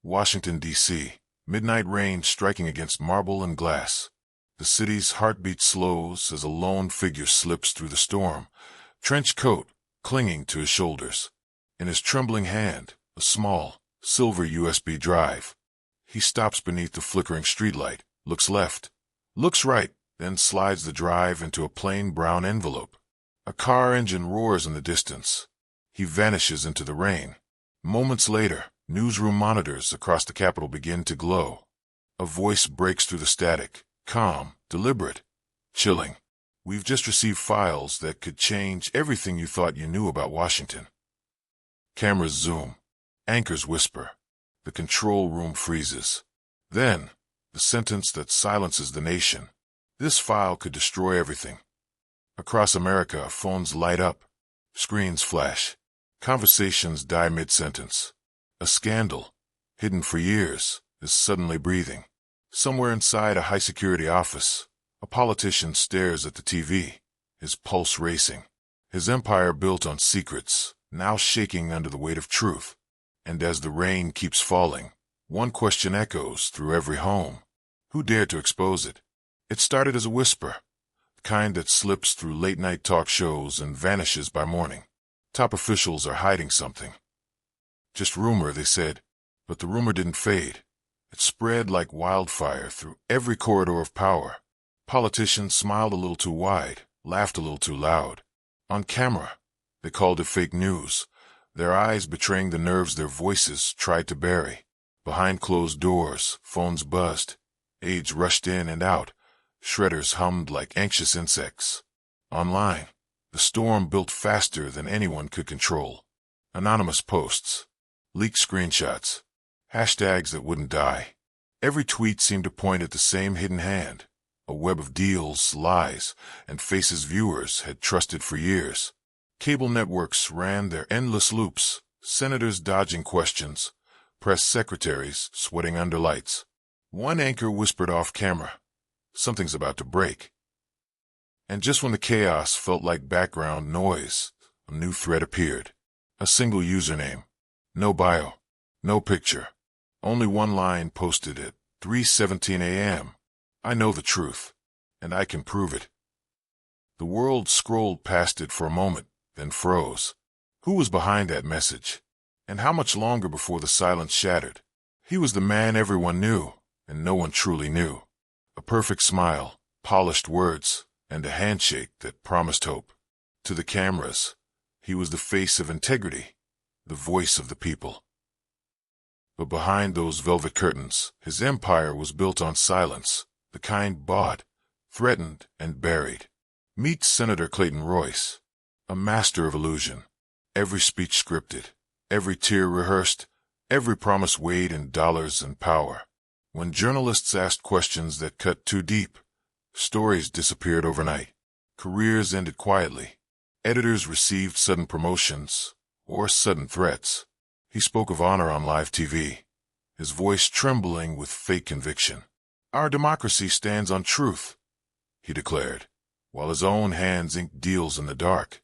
Washington, D.C. Midnight rain striking against marble and glass. The city's heartbeat slows as a lone figure slips through the storm, trench coat clinging to his shoulders. In his trembling hand, a small, silver USB drive. He stops beneath the flickering streetlight, looks left, looks right, then slides the drive into a plain brown envelope. A car engine roars in the distance. He vanishes into the rain. Moments later, newsroom monitors across the Capitol begin to glow. A voice breaks through the static, calm, deliberate, chilling. We've just received files that could change everything you thought you knew about Washington. Cameras zoom. Anchors whisper. The control room freezes. Then, the sentence that silences the nation. This file could destroy everything. Across America, phones light up. Screens flash. Conversations die mid-sentence. A scandal, hidden for years, is suddenly breathing. Somewhere inside a high-security office, a politician stares at the TV, his pulse racing. His empire built on secrets, now shaking under the weight of truth. And as the rain keeps falling, one question echoes through every home. Who dared to expose it? It started as a whisper, the kind that slips through late-night talk shows and vanishes by morning. Top officials are hiding something. Just rumor, they said, but the rumor didn't fade. It spread like wildfire through every corridor of power. Politicians smiled a little too wide, laughed a little too loud. On camera, they called it fake news, their eyes betraying the nerves their voices tried to bury. Behind closed doors, phones buzzed. Aides rushed in and out. Shredders hummed like anxious insects. Online, the storm built faster than anyone could control. Anonymous posts, leaked screenshots, hashtags that wouldn't die. Every tweet seemed to point at the same hidden hand, a web of deals, lies, and faces viewers had trusted for years. Cable networks ran their endless loops, senators dodging questions, press secretaries sweating under lights. One anchor whispered off camera, "Something's about to break." And just when the chaos felt like background noise, a new thread appeared. A single username. No bio. No picture. Only one line posted at 3:17 a.m. "I know the truth, and I can prove it." The world scrolled past it for a moment, then froze. Who was behind that message? And how much longer before the silence shattered? He was the man everyone knew, and no one truly knew. A perfect smile, polished words, and a handshake that promised hope. To the cameras, he was the face of integrity, the voice of the people. But behind those velvet curtains, his empire was built on silence, the kind bought, threatened, and buried. Meet Senator Clayton Royce, a master of illusion. Every speech scripted, every tear rehearsed, every promise weighed in dollars and power. When journalists asked questions that cut too deep, stories disappeared overnight. Careers ended quietly. Editors received sudden promotions or sudden threats. He spoke of honor on live TV, his voice trembling with fake conviction. "Our democracy stands on truth," he declared, while his own hands inked deals in the dark,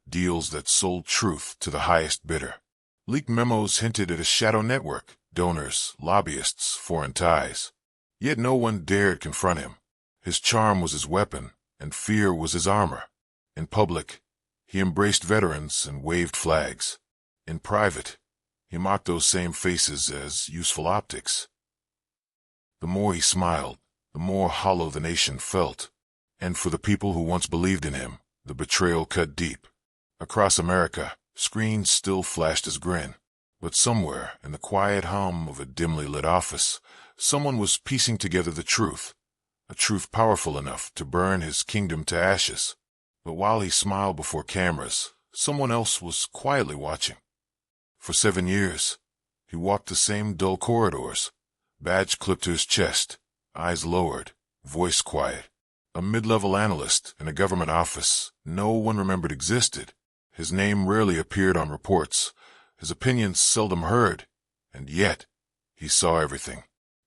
deals that sold truth to the highest bidder. Leaked memos hinted at a shadow network, donors, lobbyists, foreign ties. Yet no one dared confront him. His charm was his weapon, and fear was his armor. In public, he embraced veterans and waved flags. In private, he mocked those same faces as useful optics. The more he smiled, the more hollow the nation felt. And for the people who once believed in him, the betrayal cut deep. Across America, screens still flashed his grin. But somewhere, in the quiet hum of a dimly lit office, someone was piecing together the truth, a truth powerful enough to burn his kingdom to ashes. But while he smiled before cameras, someone else was quietly watching. For 7 years, he walked the same dull corridors, badge clipped to his chest, eyes lowered, voice quiet. A mid-level analyst in a government office no one remembered existed. His name rarely appeared on reports, his opinions seldom heard, and yet he saw everything.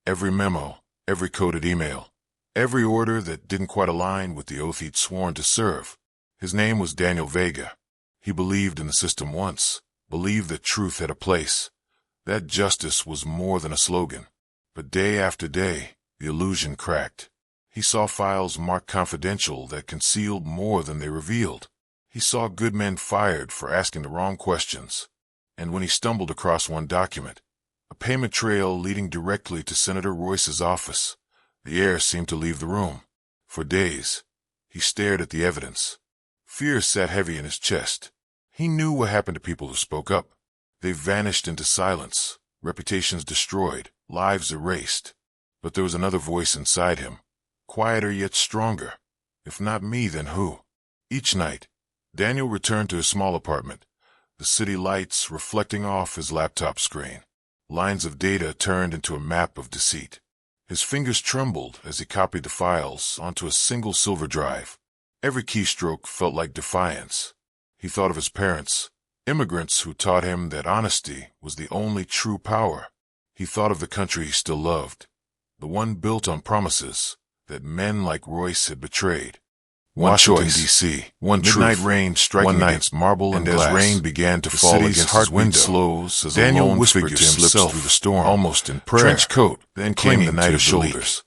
Every memo, every coded email, every order that didn't quite align with the oath he'd sworn to serve. His name was Daniel Vega. He believed in the system once, believed that truth had a place, That justice was more than a slogan. But day after day, the illusion cracked. He saw files marked confidential that concealed more than they revealed. He saw good men fired for asking the wrong questions. And when he stumbled across one document, a payment trail leading directly to Senator Royce's office, the air seemed to leave the room. For days, he stared at the evidence. Fear sat heavy in his chest. He knew what happened to people who spoke up. They vanished into silence, reputations destroyed, lives erased. But there was another voice inside him, quieter yet stronger. If not me, then who? Each night, Daniel returned to his small apartment, the city lights reflecting off his laptop screen. Lines of data turned into a map of deceit. His fingers trembled as he copied the files onto a single silver drive. Every keystroke felt like defiance. He thought of his parents, immigrants who taught him that honesty was the only true power. He thought of the country he still loved, the one built on promises that men like Royce had betrayed. Washington, D.C., one midnight rain striking against marble and glass. As rain began to fall against his window, slows as Daniel whispered to himself through the storm, almost in prayer. Trench coat, then clinging the night of shoulders.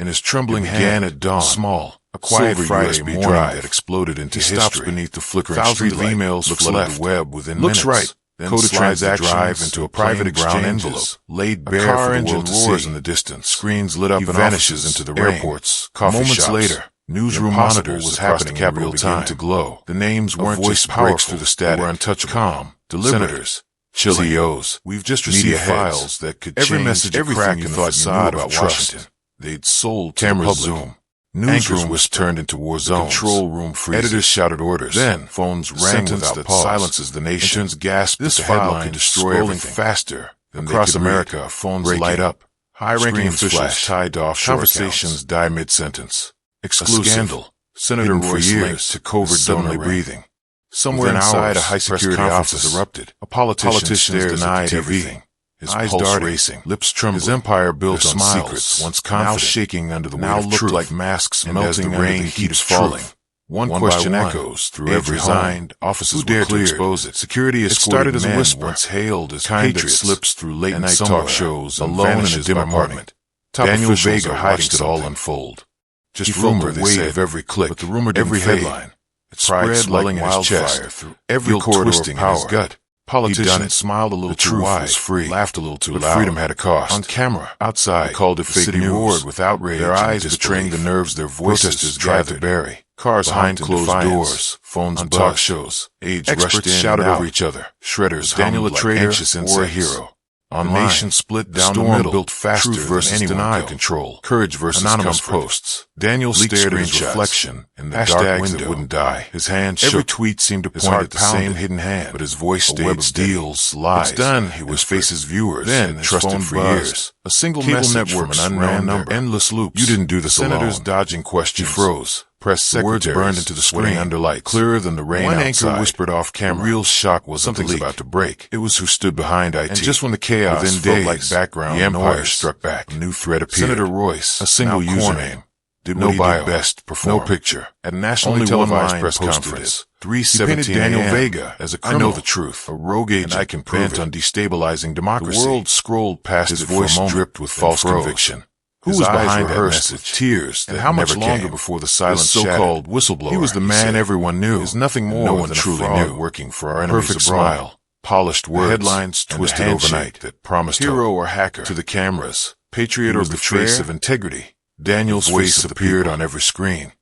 In his trembling hand, at dawn, small, a quiet Friday USB drive that exploded into history. He stops beneath the flickering streetlight. Thousands of emails flooded the web within minutes. Looks right. Then slides the drive into a private exchange envelope, laid bare for the world to see. In the distance, screens lit up, and vanishes into the rain. Airports, coffee shops. Moments later, newsroom monitors was happening in real time to glow. The names weren't just breaks through the static. They were untouchable. Calm, deliberate. Senators, CEOs. We've just received files that could change every message, everything you thought you knew about Washington. They'd sold to the public. Zoom. Newsroom was turned into war zones. Control room freezes. Editors shouted orders. Then phones rang without pause. Silences the nation. Interns gasped. This file can destroy everything faster than across America. Phones light up. High-ranking officials tied to offshore conversations die mid-sentence. Exclusive. A scandal. Senator Royce linked to covert donor breathing. Somewhere inside a high-security office erupted. A politician denied everything. His eyes darted, racing, lips trembling. His empire built on secrets, once confident, now shaking under the weight of truth. Now looked like masks melting as the rain keeps falling. One question echoes through every home. Offices were cleared to expose it. Security escorted started as a whisper, once hailed as patriots, slips through late-night talk shows, alone in a dim apartment. Daniel Vega watched it all unfold. Just rumor, they say, of every click, but the rumor didn't every headline. It spread like wildfire through every corridor in his gut. Politicians smiled a little too wide, was free, laughed a little too loud. Freedom had a cost. On camera, outside, they called it fake news. Roared with outrage, their eyes betraying the nerves their voices tried to bury. Cars behind closed doors, phones on talk shows. Aides rushed in shouted over each other. Shredders, Daniel a traitor or a hero. Online, the nation split down the middle, built faster truth versus denial control, courage versus anonymous posts. Daniel stared at his reflection in the dark window. That wouldn't die. His hand shook. Every tweet seemed to point at the same hidden hand, but his voice stayed steady. Deals, lies. It's done, he was face his viewers, then trusted for years. A single message from an unknown number, endless loops. You didn't do this alone. Senators dodging questions. He froze. Press secretaries, words burned into the screen under lights, clearer than the rain outside. One anchor whispered off camera. The real shock was something's about to break. It was who stood behind IT. And just when the chaos within felt like background, the empire struck back. A new threat appeared. Senator Royce, a single username, did no bio, best perform, no picture. At a nationally televised press conference, 3:17 Daniel Vega as a criminal. I know the truth. A rogue agent I can prove bent on destabilizing democracy. The world scrolled past his voice, dripped with false conviction. Who was behind that message? Tears. And how much longer before the silence shattered? So-called whistleblower. He was the man everyone knew. Is nothing more than truly a fraud working for our enemies abroad. Perfect smile, polished words, headlines twisted overnight that promised hero or hacker to the cameras, patriot or betrayer, face of integrity. Daniel's face appeared on every screen.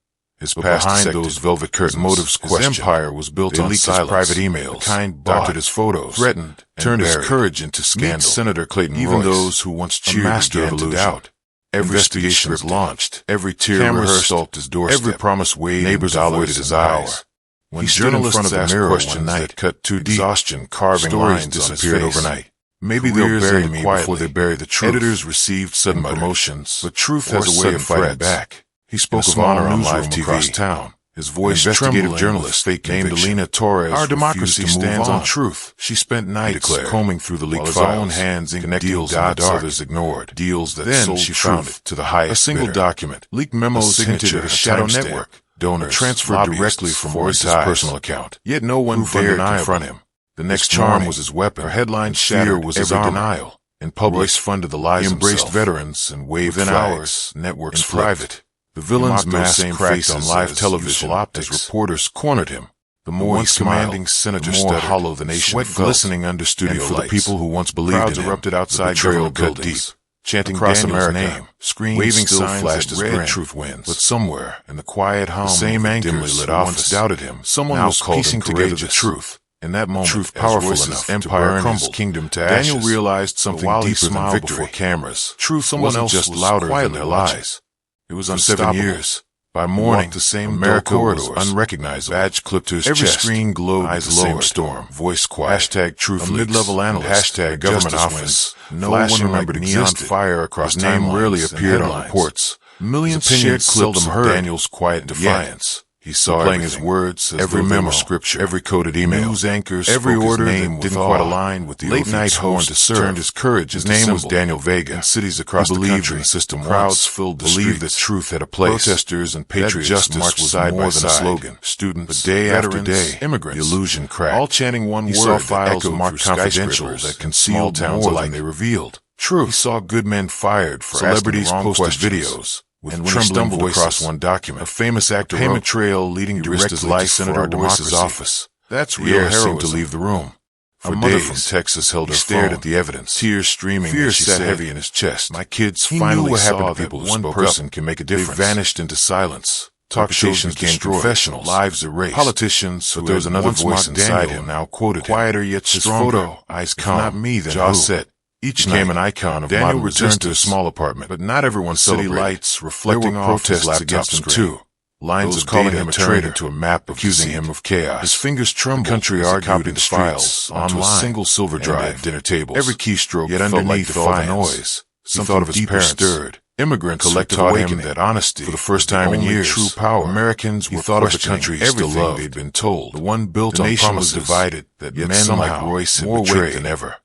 His past behind those velvet curtains, motives questioned. His empire was built on silence. Private emails, the kind doctored his photos, threatened, turned his courage into scandal. Meet Senator Clayton Royce, even those who once cheered began to doubt. Every investigation was launched. Every tear rehearsed his doorstep. Every promise weighed. Neighbors avoided his eyes. When he stood in front of the mirror question night, cut too deep, exhaustion carving lines disappeared overnight. Maybe they'll bury me before they bury the truth. Editors received sudden promotions, but truth has a way of fighting back. He spoke of honor on live TV across town. His voice investigative journalist named Alina Torres. Our democracy stands on truth. She spent nights combing through the leaked files, own hands connecting deals dots others ignored, deals that then she found it to the highest. A single document, leaked memos hinted at a shadow network, donors transferred directly from Royce's personal account. Yet no one dared confront him. The next charm was his weapon. Her headline shattered was his denial. In public, Royce funded the lies. He embraced veterans and waved within hours. Networks in private. The villain's mask cracked on live television as reporters cornered him. The more he smiled, the more hollow the nation felt, glistening under studio lights. For the people who once believed in him, erupted outside government buildings, chanting across Daniel's name, screams, waving signs flashed as red truth wins. But somewhere in the quiet hum, the same anchors who once doubted him, someone was piecing together the truth. In that moment, truth powerful enough empire crumbled, kingdom to ashes. Daniel realized something deeper than victory. Before cameras, truth someone else just louder than their lies. It was unstoppable. 7 years. By morning, the same America corridors, unrecognizable, badge clipped to his chest. Every screen glowed with the same storm, voice quiet, hashtag truth, a mid-level analyst, hashtag government office. No one remembered neon fire across his name rarely appeared on reports. Millions shared clips of Daniel's quiet defiance. He saw playing his words, every memo, scripture, every coded email, news anchors, every order that didn't quite align with the late night host turned his courage. His name was Daniel Vega. In cities across the country, the system crowds filled the streets, believed that truth had a place. Protesters and patriots marched side by side. Slogan. Students, but day after day, immigrants, the illusion cracked. All chanting one word. He saw files marked confidential that concealed towns alike. They revealed truth. He saw good men fired for celebrities posted videos. And when he stumbled across one document, a famous actor payment trail leading directly to Senator Royce's office. That's real heroism. Seemed to leave the room. For a mother from Texas held her phone, stared at the evidence, tears streaming. Fear sat heavy in his chest. My kids finally saw that one person can make a difference. They vanished into silence. Talk shows became confessionals, lives erased. Politicians, but there was another voice inside him now quoted quieter yet stronger. His photo, eyes calm, not me, then jaw set. Each became an icon of Daniel returned to a small apartment, but not everyone celebrated. City lights reflecting off protests against him too. Lines of calling him a traitor to a map accusing him of chaos. His fingers trembled. The country argued in the files onto a single silver drive. At dinner tables, every keystroke yet underneath all the noise. Some thought of his parents stirred. Immigrants collective taught him that honesty, for the first time in years, true power. Americans were thought of the country still loved. They'd been told. The one built on promises, was divided. That men like Royce had more weight than ever.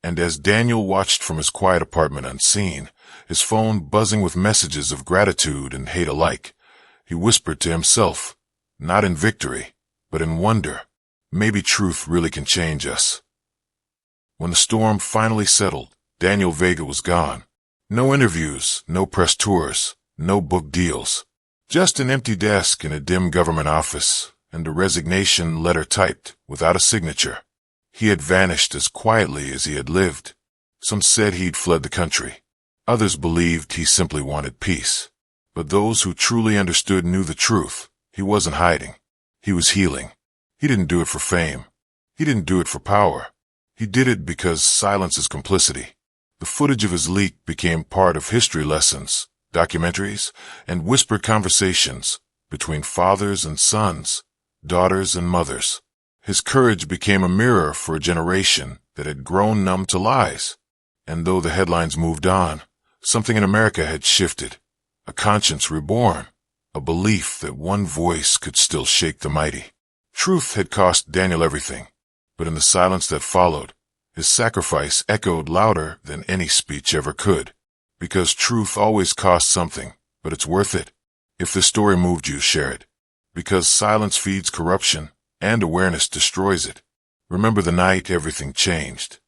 And as Daniel watched from his quiet apartment unseen, his phone buzzing with messages of gratitude and hate alike, he whispered to himself, not in victory, but in wonder, maybe truth really can change us. When the storm finally settled, Daniel Vega was gone. No interviews, no press tours, no book deals. Just an empty desk in a dim government office, and a resignation letter typed without a signature. He had vanished as quietly as he had lived. Some said he'd fled the country. Others believed he simply wanted peace. But those who truly understood knew the truth. He wasn't hiding. He was healing. He didn't do it for fame. He didn't do it for power. He did it because silence is complicity. The footage of his leak became part of history lessons, documentaries, and whispered conversations between fathers and sons, daughters and mothers. His courage became a mirror for a generation that had grown numb to lies. And though the headlines moved on, something in America had shifted. A conscience reborn. A belief that one voice could still shake the mighty. Truth had cost Daniel everything. But in the silence that followed, his sacrifice echoed louder than any speech ever could. Because truth always costs something, but it's worth it. If this story moved you, share it. Because silence feeds corruption, and awareness destroys it. Remember the night everything changed.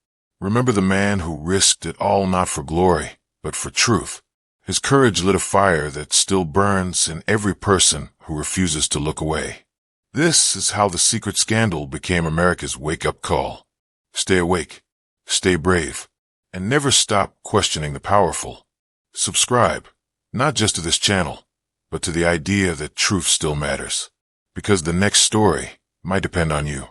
Remember the man who risked it all not for glory, but for truth. His courage lit a fire that still burns in every person who refuses to look away. This is how the Secret Scandal became America's wake-up call. Stay awake, stay brave, and never stop questioning the powerful. Subscribe, not just to this channel, but to the idea that truth still matters. Because the next story might depend on you.